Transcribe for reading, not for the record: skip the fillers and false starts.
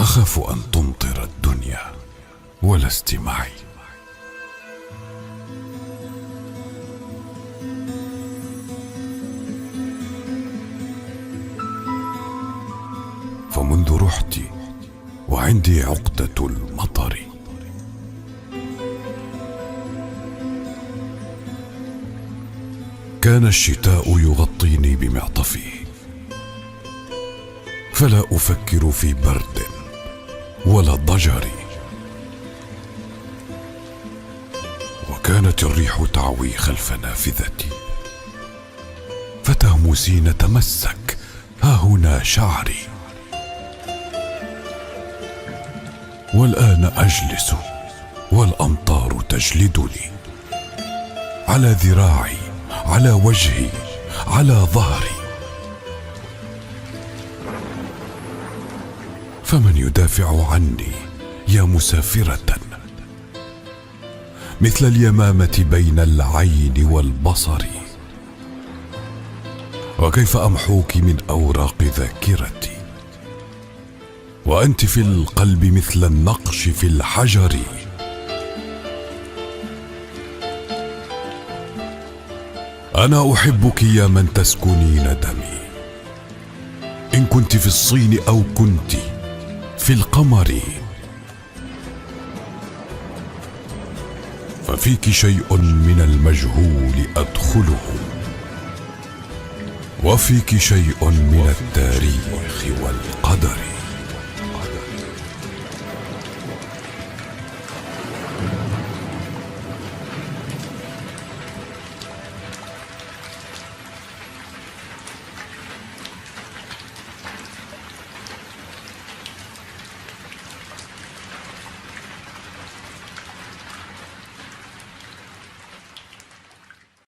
أخاف أن تمطر الدنيا ولست معي. فمنذ رحت وعندي عقدة المطر. كان الشتاء يغطيني بمعطفه، فلا أفكر في برد ولا ضجر. وكانت الريح تعوي خلف نافذتي، فتهمسين تمسك ها هنا شعري. والآن أجلس والأمطار تجلدني على ذراعي، على وجهي، على ظهري. فمن يدافع عني يا مسافرة، مثل اليمامة بين العين والبصر؟ وكيف أمحوك من أوراق ذاكرتي وأنت في القلب مثل النقش في الحجر؟ أنا أحبك يا من تسكنين دمي، إن كنت في الصين أو كنت في القمر. ففيك شيء من المجهول أدخله، وفيك شيء من التاريخ والقدر.